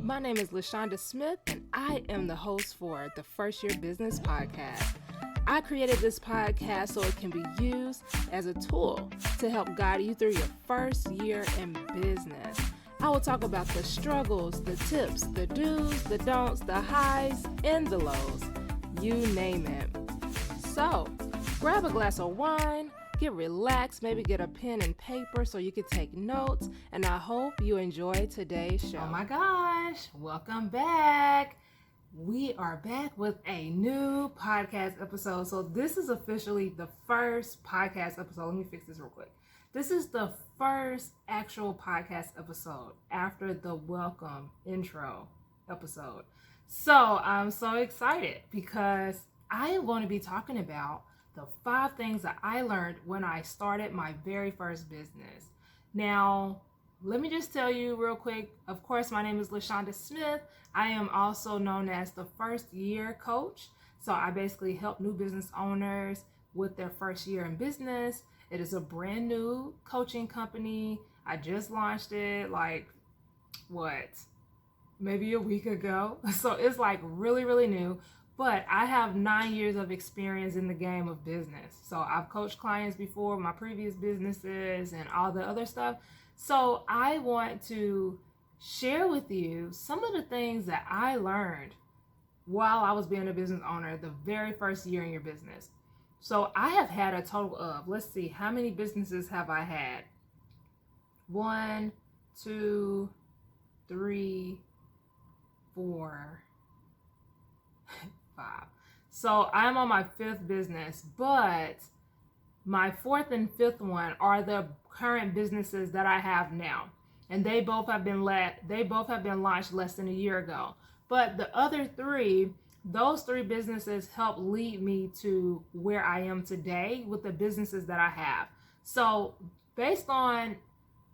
My name is Lashawnda Smith, and I am the host for the First Year Business Podcast. I created this podcast so it can be used as a tool to help guide you through your first year in business. I will talk about the struggles, the tips, the do's, the don'ts, the highs, and the lows. You name it. So, grab a glass of wine, get relaxed, maybe get a pen and paper so you can take notes, and I hope you enjoy today's show. Oh my gosh, welcome back. We are back with a new podcast episode. So this is officially the first podcast episode. Let me fix this real quick. This is the first actual podcast episode after the welcome intro episode. So I'm so excited because I am going to be talking about the 5 things that I learned when I started my very first business. Now, let me just tell you real quick, of course, my name is Lashawnda Smith. I am also known as the first year coach. So I basically help new business owners with their first year in business. It is a brand new coaching company. I just launched it maybe a week ago. So it's really new. But I have 9 years of experience in the game of business. So I've coached clients before, my previous businesses and all the other stuff. So I want to share with you some of the things that I learned while I was being a business owner the very first year in your business. So I have had a total of, let's see, how many businesses have I had? 1, 2, 3, 4, 5. So I'm on my 5th business, but my 4th and 5th one are the current businesses that I have now, and they both have been launched less than a year ago. But the other 3, those 3 businesses helped lead me to where I am today with the businesses that I have. So based on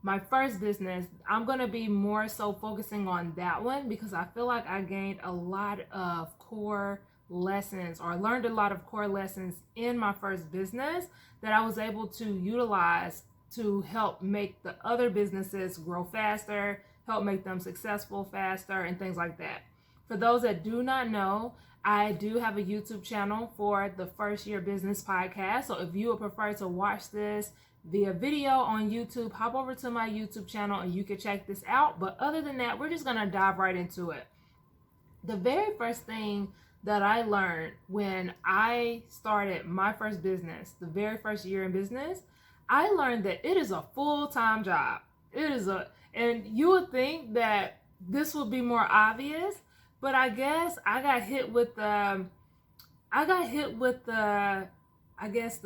my first business, I'm going to be more so focusing on that one because I feel like I gained a lot of core lessons or learned a lot of core lessons in my first business that I was able to utilize to help make the other businesses grow faster, help make them successful faster, and things like that. For those that do not know, I do have a YouTube channel for the First Year Business Podcast. So if you would prefer to watch this via video on YouTube, hop over to my YouTube channel and you can check this out. But other than that, we're just going to dive right into it. The very first thing that I learned when I started my first business, the very first year in business, I learned that it is a full-time job. And you would think that this would be more obvious, but I guess I got hit with the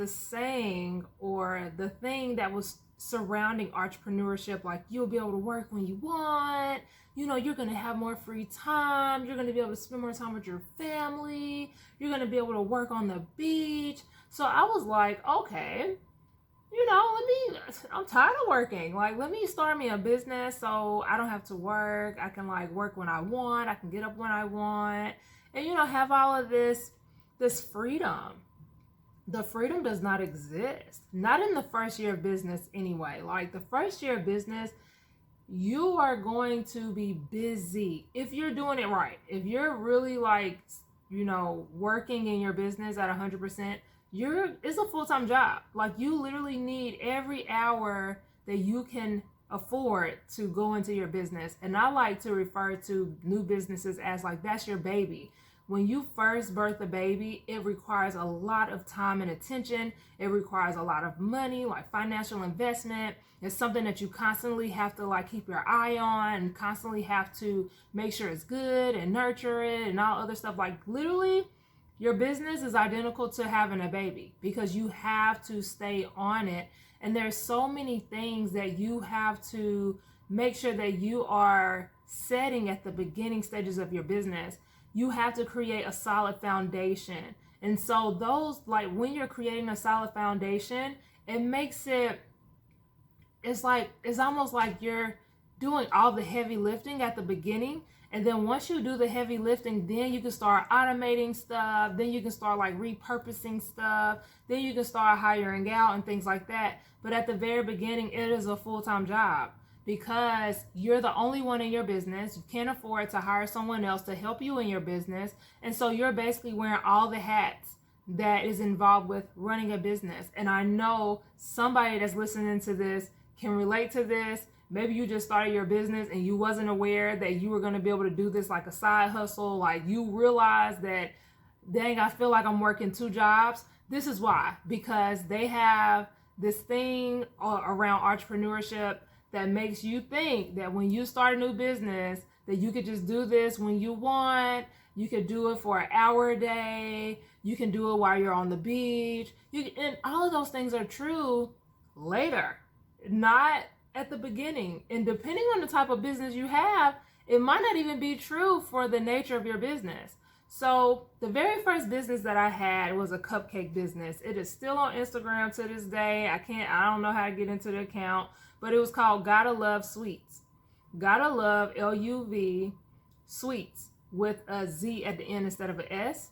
saying or the thing that was surrounding entrepreneurship, like you'll be able to work when you want, you're going to have more free time, you're going to be able to spend more time with your family, you're going to be able to work on the beach. So I was like, okay, I'm tired of working. Let me start me a business so I don't have to work. I can work when I want. I can get up when I want and, have all of this freedom. The freedom does not exist. Not in the first year of business anyway. The first year of business, you are going to be busy if you're doing it right. If you're really working in your business at 100%, it's a full-time job. You literally need every hour that you can afford to go into your business. And I like to refer to new businesses as that's your baby. When you first birth a baby, it requires a lot of time and attention. It requires a lot of money, financial investment. It's something that you constantly have to keep your eye on and constantly have to make sure it's good and nurture it and all other stuff. Literally, your business is identical to having a baby because you have to stay on it. And there's so many things that you have to make sure that you are setting at the beginning stages of your business. You have to create a solid foundation. And so those, when you're creating a solid foundation, it makes it's almost like you're doing all the heavy lifting at the beginning. And then once you do the heavy lifting, then you can start automating stuff. Then you can start repurposing stuff. Then you can start hiring out and things like that. But at the very beginning, it is a full-time job. because you're the only one in your business. You can't afford to hire someone else to help you in your business. And so you're basically wearing all the hats that is involved with running a business. And I know somebody that's listening to this can relate to this. Maybe you just started your business and you wasn't aware that you were going to be able to do this like a side hustle. Like you realize that, dang, I feel like I'm working 2 jobs. This is why, because they have this thing around entrepreneurship that makes you think that when you start a new business, that you could just do this when you want. You could do it for an hour a day. You can do it while you're on the beach. And all of those things are true later, not at the beginning. And depending on the type of business you have, it might not even be true for the nature of your business. So the very first business that I had was a cupcake business. It is still on Instagram to this day. I don't know how to get into the account, but it was called Gotta Love Sweets. Gotta Love, LUV, Sweets, with a Z at the end instead of an S.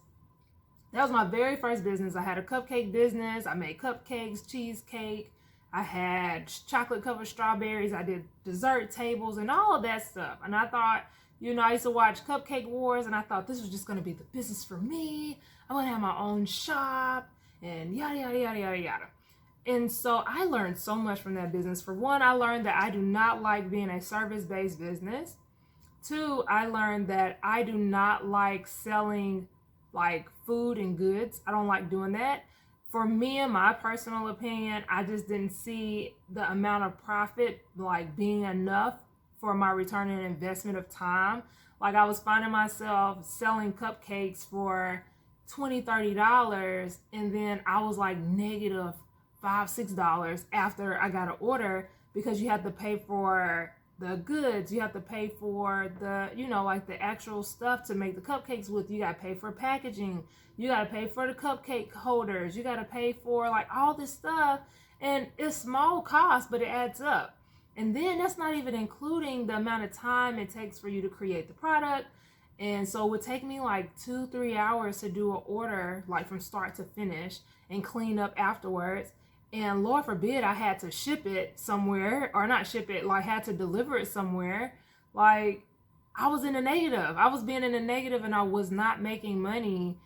That was my very first business. I had a cupcake business. I made cupcakes, cheesecake. I had chocolate covered strawberries. I did dessert tables and all of that stuff. And I thought, I used to watch Cupcake Wars, and I thought this was just going to be the business for me. I want to have my own shop and yada, yada, yada, yada, yada. And so I learned so much from that business. For one, I learned that I do not like being a service-based business. 2, I learned that I do not like selling like food and goods. I don't like doing that. For me, in my personal opinion, I just didn't see the amount of profit like being enough for my return on investment of time. Like I was finding myself selling cupcakes for $20, $30, and then I was like negative $5, $6 after I got an order, because you have to pay for the goods, you have to pay for the, like the actual stuff to make the cupcakes with. You got to pay for packaging, you got to pay for the cupcake holders, you got to pay for like all this stuff, and it's small cost, but it adds up. And then that's not even including the amount of time it takes for you to create the product. And so it would take me like 2-3 hours to do an order, like from start to finish, and clean up afterwards. And Lord forbid I had to ship it somewhere, or not ship it, like had to deliver it somewhere. Like I was in the negative. I was being in the negative and I was not making money.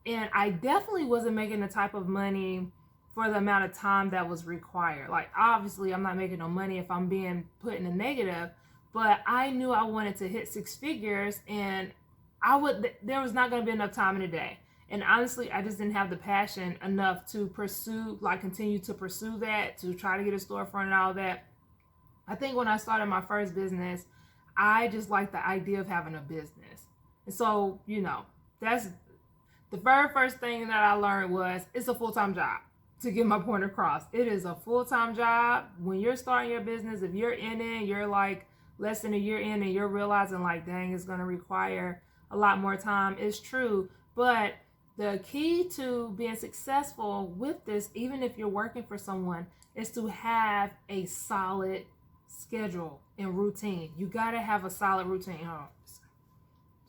And I definitely wasn't making the type of money for the amount of time that was required. Like obviously I'm not making no money if I'm being put in the negative, but I knew I wanted to hit 6 figures, and there was not going to be enough time in the day. And honestly, I just didn't have the passion enough to continue to pursue that, to try to get a storefront and all that. I think when I started my first business, I just liked the idea of having a business. And so, that's the very first thing that I learned was it's a full-time job. To get my point across, it is a full-time job. When you're starting your business, if you're in it, you're like less than a year in and you're realizing like, dang, it's going to require a lot more time. It's true. But the key to being successful with this, even if you're working for someone, is to have a solid schedule and routine. You got to have a solid routine. Oh,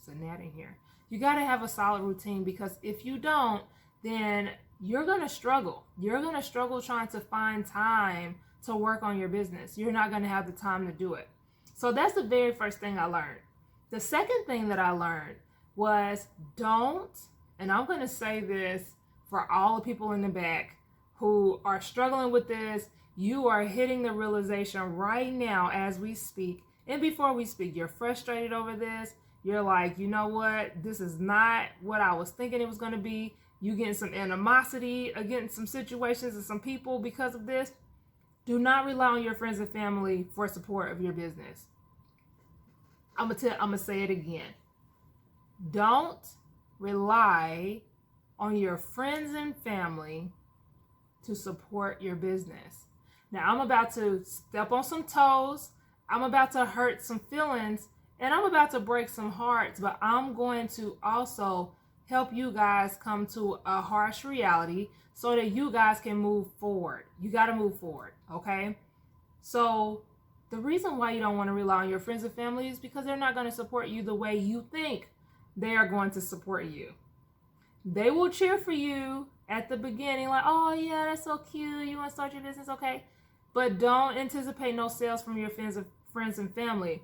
there's a gnat in here. You got to have a solid routine, because if you don't, then you're going to struggle. You're going to struggle trying to find time to work on your business. You're not going to have the time to do it. So that's the very first thing I learned. The second thing that I learned was and I'm going to say this for all the people in the back who are struggling with this, you are hitting the realization right now as we speak. And before we speak, you're frustrated over this. You're like, you know what? This is not what I was thinking it was going to be. You getting some animosity against some situations and some people because of this. Do not rely on your friends and family for support of your business. I'm gonna say it again. Don't rely on your friends and family to support your business. Now, I'm about to step on some toes. I'm about to hurt some feelings, and I'm about to break some hearts, but I'm going to also help you guys come to a harsh reality so that you guys can move forward. You got to move forward, okay? So the reason why you don't want to rely on your friends and family is because they're not going to support you the way you think they are going to support you. They will cheer for you at the beginning, like, oh yeah, that's so cute. You want to start your business, okay? But don't anticipate no sales from your friends and family,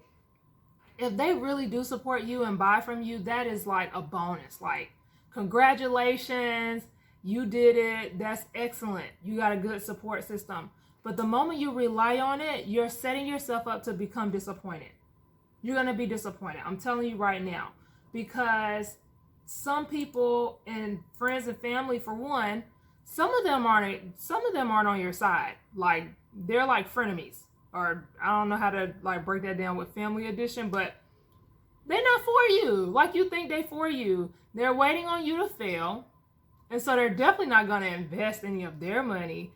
if they really do support you and buy from you, that is like a bonus. Like, congratulations, you did it. That's excellent. You got a good support system. But the moment you rely on it, you're setting yourself up to become disappointed. You're going to be disappointed. I'm telling you right now. Because some people and friends and family, for one, some of them aren't on your side. Like, they're like frenemies. Or I don't know how to like break that down with family edition, but they're not for you like you think they for you. They're waiting on you to fail. And so they're definitely not going to invest any of their money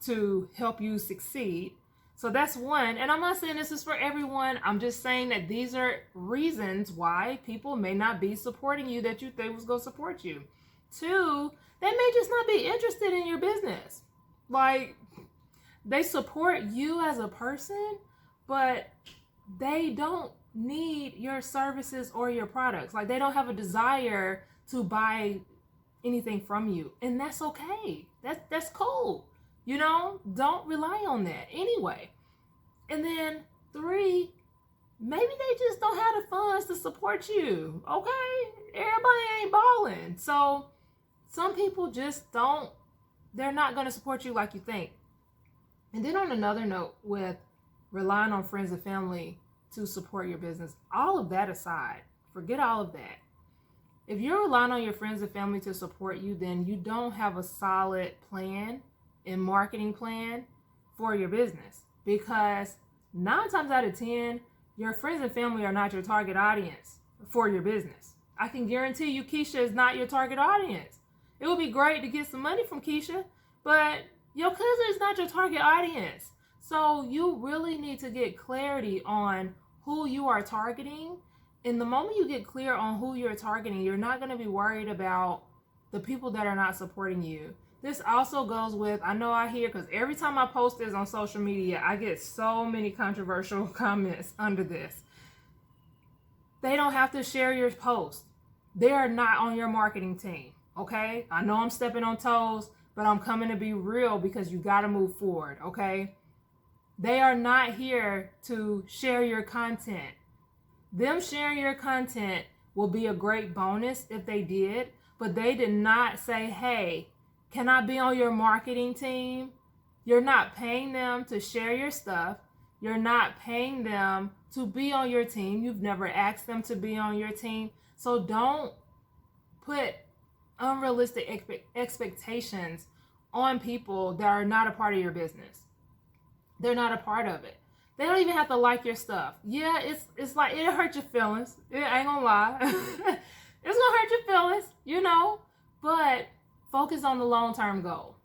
to help you succeed. So that's one. And I'm not saying this is for everyone. I'm just saying that these are reasons why people may not be supporting you that you think was going to support you. Two, they may just not be interested in your business. Like, they support you as a person, but they don't need your services or your products. Like, they don't have a desire to buy anything from you. And that's okay. That's cool. You know, don't rely on that anyway. And then three, maybe they just don't have the funds to support you. Okay? Everybody ain't balling. So some people just they're not going to support you like you think. And then on another note, with relying on friends and family to support your business, all of that aside, forget all of that. If you're relying on your friends and family to support you, then you don't have a solid plan and marketing plan for your business. Because 9 times out of 10, your friends and family are not your target audience for your business. I can guarantee you Keisha is not your target audience. It would be great to get some money from Keisha, but your cousin is not your target audience. So you really need to get clarity on who you are targeting. And the moment you get clear on who you're targeting, you're not going to be worried about the people that are not supporting you. This also goes with, I know I hear, because every time I post this on social media, I get so many controversial comments under this. They don't have to share your post. They are not on your marketing team, okay? I know I'm stepping on toes, but I'm coming to be real because you got to move forward, okay? They are not here to share your content. Them sharing your content will be a great bonus if they did, but they did not say, hey, can I be on your marketing team? You're not paying them to share your stuff. You're not paying them to be on your team. You've never asked them to be on your team. So don't put unrealistic expectations on people that are not a part of your business. They're not a part of it. They don't even have to like your stuff. Yeah, it's like, it'll hurt your feelings. It ain't gonna lie. It's gonna hurt your feelings, you know, but focus on the long-term goal.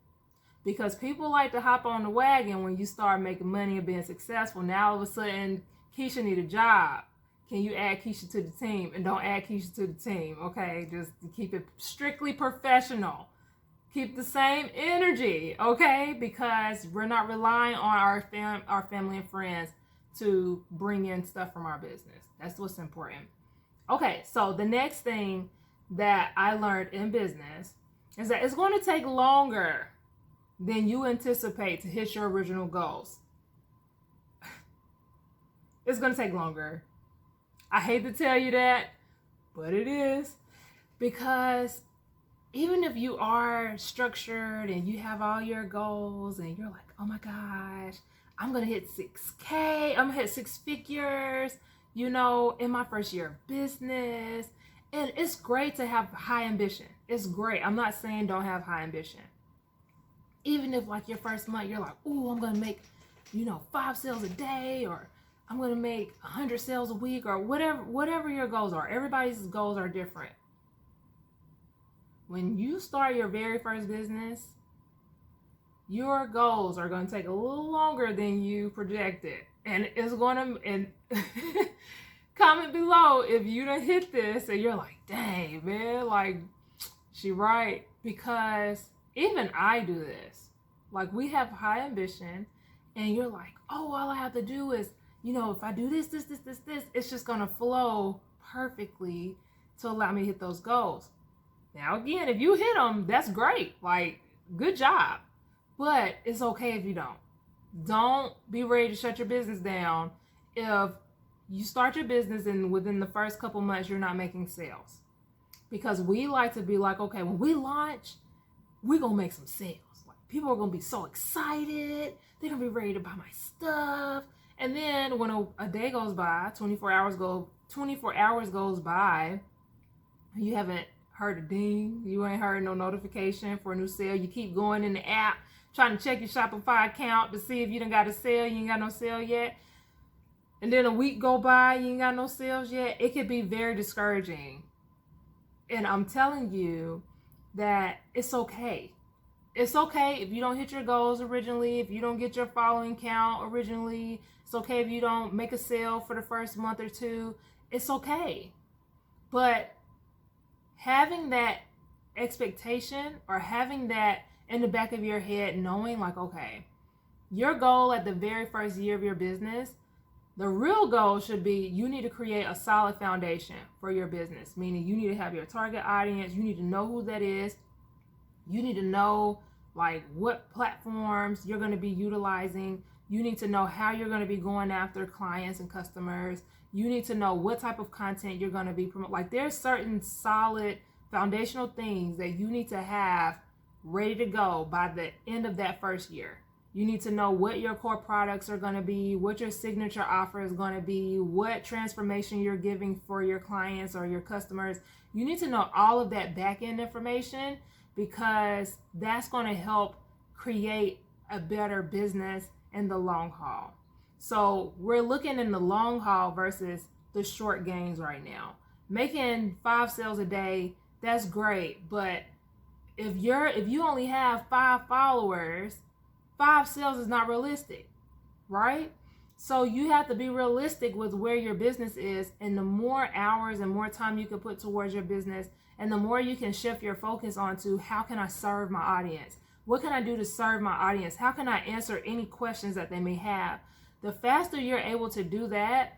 Because people like to hop on the wagon when you start making money and being successful. Now all of a sudden, Keisha need a job. Can you add Keisha to the team? And don't add Keisha to the team, okay? Just keep it strictly professional. Keep the same energy, okay? Because we're not relying on our family and friends to bring in stuff from our business. That's what's important. Okay, so the next thing that I learned in business is that it's going to take longer than you anticipate to hit your original goals. It's going to take longer. I hate to tell you that, but it is. Because even if you are structured and you have all your goals and you're like, oh my gosh, I'm going to hit 6K, I'm going to hit 6 figures, you know, in my first year of business. And it's great to have high ambition. It's great. I'm not saying don't have high ambition. Even if like your first month, you're like, oh, I'm going to make, 5 sales a day, or I'm going to make 100 sales a week, or whatever your goals are. Everybody's goals are different. When you start your very first business, your goals are going to take a little longer than you projected. And it's going to, and comment below if you done hit this and you're like, dang, man, like, she right. Because even I do this. Like, we have high ambition, and you're like, oh, all I have to do is, if I do this, it's just going to flow perfectly to allow me to hit those goals. Now, again, if you hit them, that's great. Like, good job. But it's okay if you don't. Don't be ready to shut your business down if you start your business and within the first couple months you're not making sales. Because we like to be like, okay, when we launch, we're going to make some sales. Like, people are going to be so excited. They're going to be ready to buy my stuff. And then when a day goes by, 24 hours goes by, you haven't heard a ding. You ain't heard no notification for a new sale. You keep going in the app, trying to check your Shopify account to see if you done got a sale. You ain't got no sale yet. And then a week go by, you ain't got no sales yet. It could be very discouraging. And I'm telling you that it's okay. It's okay if you don't hit your goals originally, if you don't get your following count originally. It's okay if you don't make a sale for the first month or two. It's okay. But having that expectation, or having that in the back of your head, knowing like, okay, your goal at the very first year of your business, the real goal should be you need to create a solid foundation for your business, meaning you need to have your target audience. You need to know who that is. You need to know like what platforms you're going to be utilizing. You need to know how you're going to be going after clients and customers. You need to know what type of content you're going to be promoting. Like, there's certain solid foundational things that you need to have ready to go by the end of that first year. You need to know what your core products are going to be, what your signature offer is going to be, what transformation you're giving for your clients or your customers. You need to know all of that back-end information, because that's going to help create a better business in the long haul. So we're looking in the long haul versus the short gains right now. Making 5 sales a day, that's great. But if you only have 5 followers, 5 sales is not realistic, right? So you have to be realistic with where your business is, and the more hours and more time you can put towards your business, and the more you can shift your focus onto how can I serve my audience? What can I do to serve my audience? How can I answer any questions that they may have? The faster you're able to do that,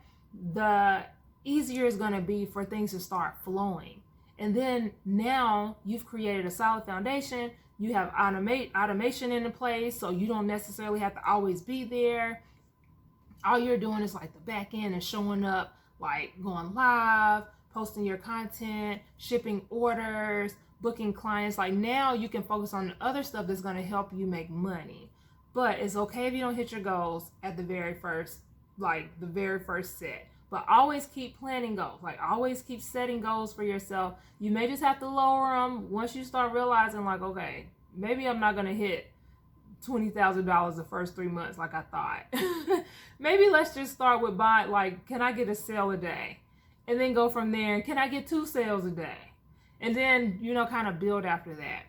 the easier it's going to be for things to start flowing. And then now you've created a solid foundation. You have automation in place, so you don't necessarily have to always be there. All you're doing is like the back end and showing up, like going live, posting your content, shipping orders, booking clients. Like, now you can focus on the other stuff that's going to help you make money. But it's okay if you don't hit your goals at the very first set. But always keep planning goals. Like, always keep setting goals for yourself. You may just have to lower them once you start realizing, like, okay, maybe I'm not going to hit $20,000 the first 3 months like I thought. Maybe let's just start with buying, like, can I get a sale a day? And then go from there. Can I get 2 sales a day? And then, kind of build after that.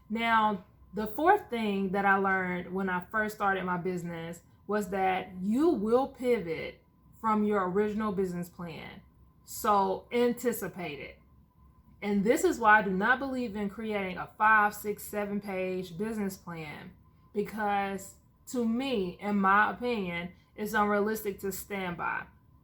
Now, the fourth thing that I learned when I first started my business was that you will pivot from your original business plan. So anticipate it. And this is why I do not believe in creating a 5, 6, 7 page business plan, because to me, in my opinion, it's unrealistic to stand by.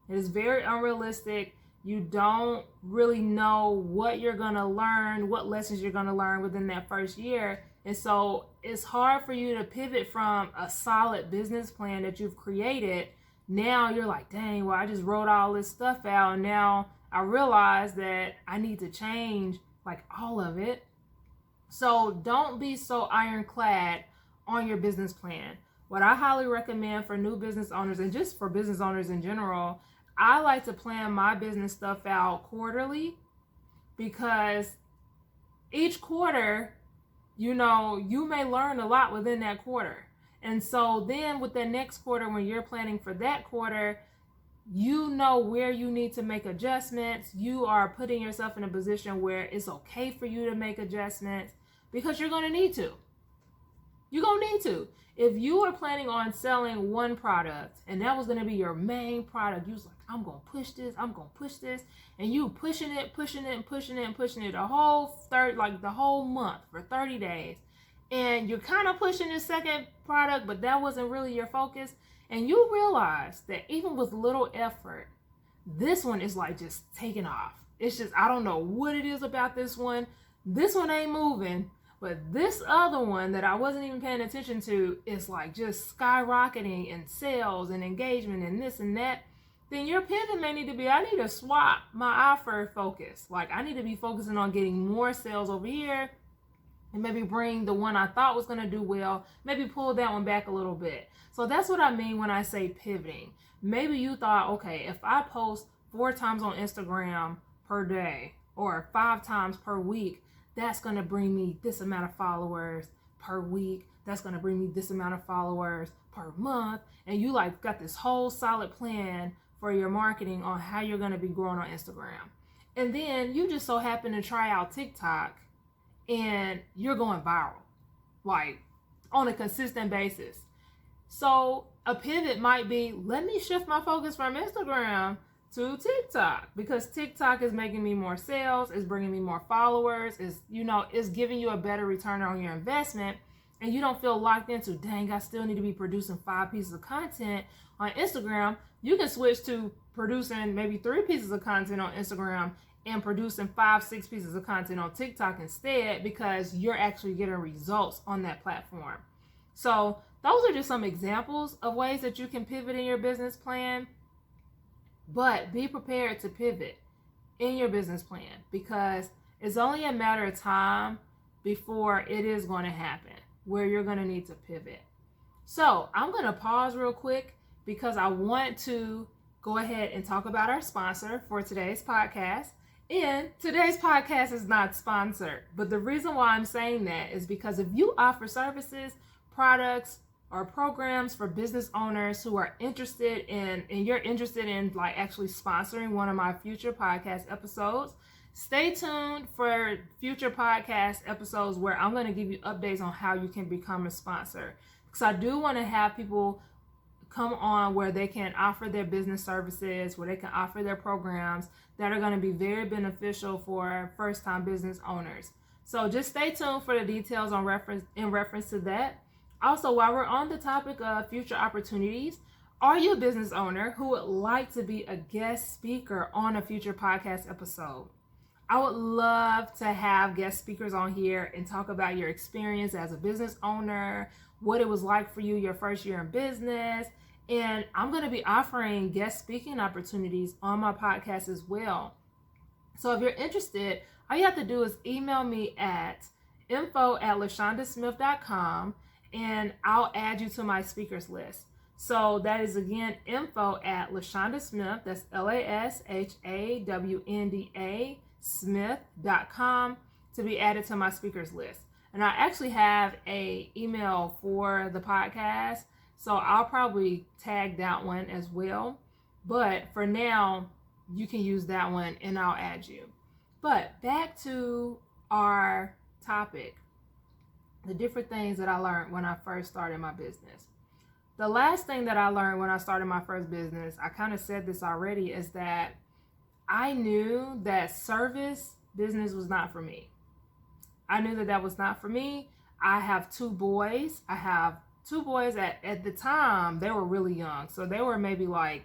It is very unrealistic. You don't really know what you're going to learn, what lessons you're going to learn within that first year. And so it's hard for you to pivot from a solid business plan that you've created. Now you're like, dang, well, I just wrote all this stuff out, and now I realize that I need to change like all of it. So don't be so ironclad on your business plan. What I highly recommend for new business owners, and just for business owners in general, I like to plan my business stuff out quarterly, because each quarter, you may learn a lot within that quarter. And so then with the next quarter, when you're planning for that quarter, you know where you need to make adjustments. You are putting yourself in a position where it's okay for you to make adjustments, because you're going to need to. You're going to need to. If you are planning on selling one product and that was going to be your main product, you was like, I'm going to push this, and you pushing it the whole month for 30 days. And you're kind of pushing the second product, but that wasn't really your focus. And you realize that even with little effort, this one is like just taking off. It's just, I don't know what it is about this one. This one ain't moving, But this other one that I wasn't even paying attention to is like just skyrocketing in sales and engagement and this and that. Then your pivot may need to be, I need to swap my offer focus. Like I need to be focusing on getting more sales over here and maybe bring the one I thought was going to do well, maybe pull that one back a little bit. So that's what I mean when I say pivoting. Maybe you thought, okay, if I post 4 times on Instagram per day or 5 times per week, that's going to bring me this amount of followers per week. That's going to bring me this amount of followers per month. And you like got this whole solid plan for your marketing on how you're going to be growing on Instagram. And then you just so happen to try out TikTok and you're going viral, like on a consistent basis. So a pivot might be, let me shift my focus from Instagram to TikTok, because TikTok is making me more sales, is bringing me more followers, is giving you a better return on your investment, and you don't feel locked into, dang, I still need to be producing 5 pieces of content on Instagram. You can switch to producing maybe 3 pieces of content on Instagram and producing 5-6 pieces of content on TikTok instead, because you're actually getting results on that platform. So those are just some examples of ways that you can pivot in your business plan. But be prepared to pivot in your business plan, because it's only a matter of time before it is going to happen where you're going to need to pivot. So I'm going to pause real quick because I want to go ahead and talk about our sponsor for today's podcast. And today's podcast is not sponsored, but the reason why I'm saying that is because if you offer services, products, or programs for business owners who are interested in, and you're interested in like actually sponsoring one of my future podcast episodes, stay tuned for future podcast episodes where I'm going to give you updates on how you can become a sponsor. Because I do want to have people come on where they can offer their business services, where they can offer their programs that are going to be very beneficial for first-time business owners. So just stay tuned for the details in reference to that. Also, while we're on the topic of future opportunities, are you a business owner who would like to be a guest speaker on a future podcast episode? I would love to have guest speakers on here and talk about your experience as a business owner, what it was like for you your first year in business. And I'm going to be offering guest speaking opportunities on my podcast as well. So if you're interested, all you have to do is email me at info@lashawnda.smith.com and I'll add you to my speakers list. So that is again info@Lashawnda Smith, that's LASHAWNDA Smith.com, to be added to my speakers list. And I actually have a email for the podcast, so I'll probably tag that one as well. But for now, you can use that one and I'll add you. But back to our topic, the different things that I learned when I first started my business. The last thing that I learned when I started my first business, I kind of said this already, is that I knew that service business was not for me. I knew that was not for me. I have 2 boys. I have 2 boys at the time, they were really young. So they were maybe like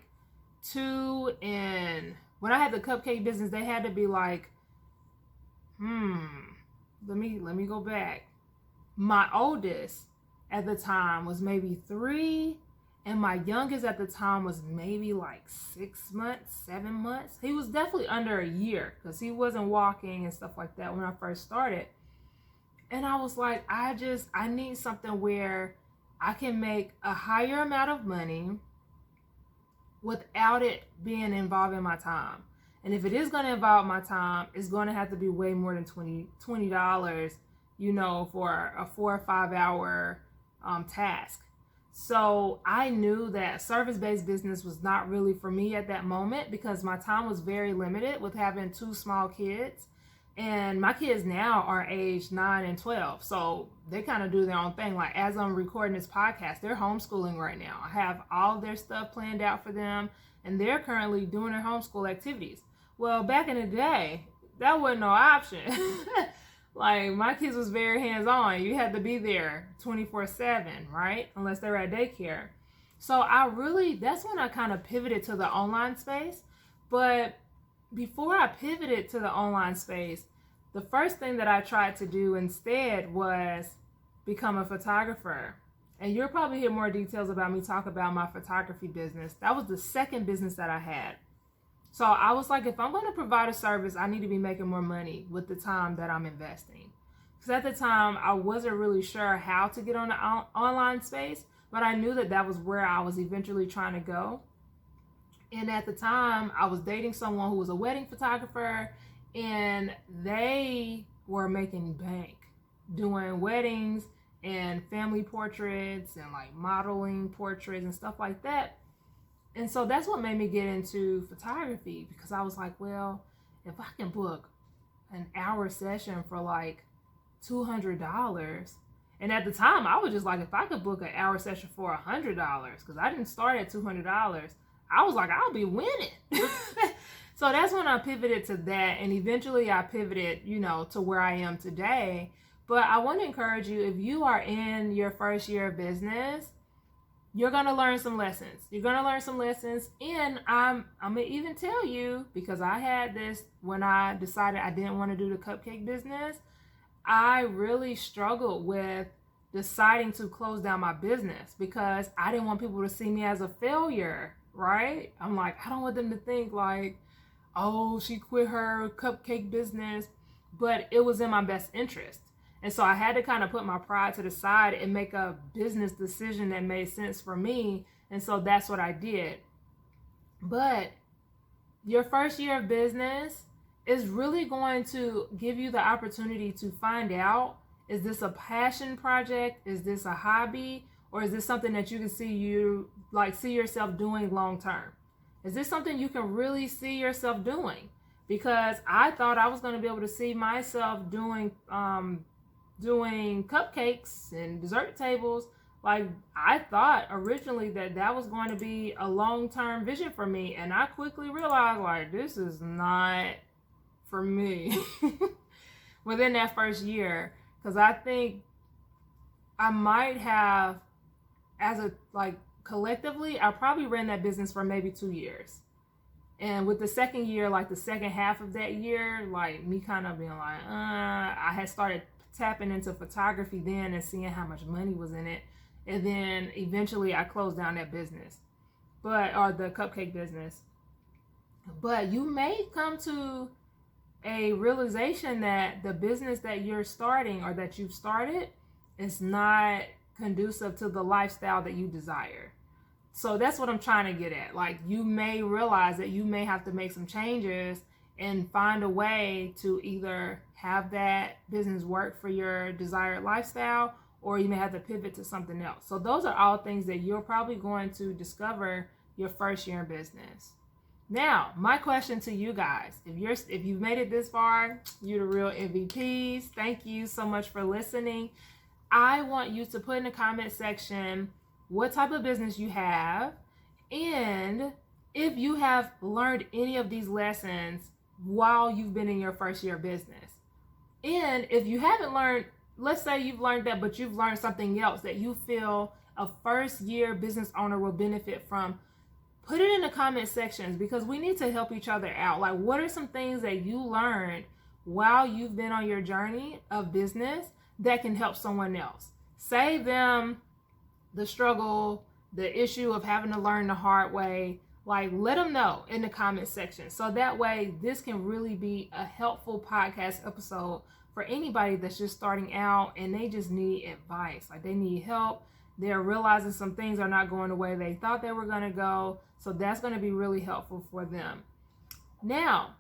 2, and when I had the cupcake business, they had to be like, let me go back. My oldest at the time was maybe 3, and my youngest at the time was maybe like 6 months, 7 months. He was definitely under a year because he wasn't walking and stuff like that when I first started. And I was like, I need something where I can make a higher amount of money without it being involving my time. And if it is going to involve my time, it's going to have to be way more than $20, for a 4 or 5 hour task. So I knew that service-based business was not really for me at that moment because my time was very limited with having 2 small kids. And my kids now are aged 9 and 12. So they kind of do their own thing. Like as I'm recording this podcast, they're homeschooling right now. I have all their stuff planned out for them, and they're currently doing their homeschool activities. Well, back in the day, that wasn't no option. Like my kids was very hands-on. You had to be there 24/7, right? Unless they were at daycare. So that's when I kind of pivoted to the online space. But before I pivoted to the online space, the first thing that I tried to do instead was become a photographer. And you'll probably hear more details about me talk about my photography business. That was the second business that I had. So I was like, if I'm going to provide a service, I need to be making more money with the time that I'm investing. Because at the time, I wasn't really sure how to get on the online space, but I knew that that was where I was eventually trying to go. And at the time, I was dating someone who was a wedding photographer, and they were making bank doing weddings and family portraits and like modeling portraits and stuff like that. And so that's what made me get into photography, because I was like, well, if I can book an hour session for like $200, and at the time I was just like, if I could book an hour session for $100, because I didn't start at $200, I was like, I'll be winning. So that's when I pivoted to that, and eventually I pivoted, to where I am today. But I want to encourage you, if you are in your first year of business, you're going to learn some lessons. And I'm going to even tell you, because I had this when I decided I didn't want to do the cupcake business, I really struggled with deciding to close down my business because I didn't want people to see me as a failure, right? I'm like, I don't want them to think like, oh, she quit her cupcake business, but it was in my best interest. And so I had to kind of put my pride to the side and make a business decision that made sense for me. And so that's what I did. But your first year of business is really going to give you the opportunity to find out, is this a passion project? Is this a hobby? Or is this something that you can see yourself doing long term? Is this something you can really see yourself doing? Because I thought I was going to be able to see myself doing cupcakes and dessert tables. Like, I thought originally that was going to be a long-term vision for me, and I quickly realized, like, this is not for me within that first year. Because I think I might have, collectively, I probably ran that business for maybe 2 years. And with the second year, like the second half of that year, like me kind of being like, I had started tapping into photography then and seeing how much money was in it. And then eventually I closed down that business, or the cupcake business. But you may come to a realization that the business that you're starting or that you've started is not conducive to the lifestyle that you desire. So that's what I'm trying to get at. Like, you may realize that you may have to make some changes and find a way to either have that business work for your desired lifestyle, or you may have to pivot to something else. So those are all things that you're probably going to discover your first year in business. Now, my question to you guys, if you've made it this far, you're the real MVPs. Thank you so much for listening. I want you to put in the comment section what type of business you have, and if you have learned any of these lessons while you've been in your first year of business. And if you haven't learned, let's say you've learned that, but you've learned something else that you feel a first year business owner will benefit from, put it in the comment sections, because we need to help each other out. Like, what are some things that you learned while you've been on your journey of business that can help someone else? Save them the struggle, the issue of having to learn the hard way. Like, let them know in the comment section. So that way, this can really be a helpful podcast episode for anybody that's just starting out and they just need advice. Like, they need help. They're realizing some things are not going the way they thought they were going to go. So that's going to be really helpful for them. Now,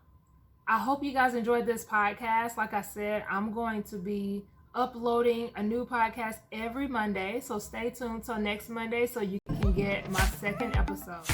I hope you guys enjoyed this podcast. Like I said, I'm going to be uploading a new podcast every Monday. So stay tuned till next Monday so you can get my second episode.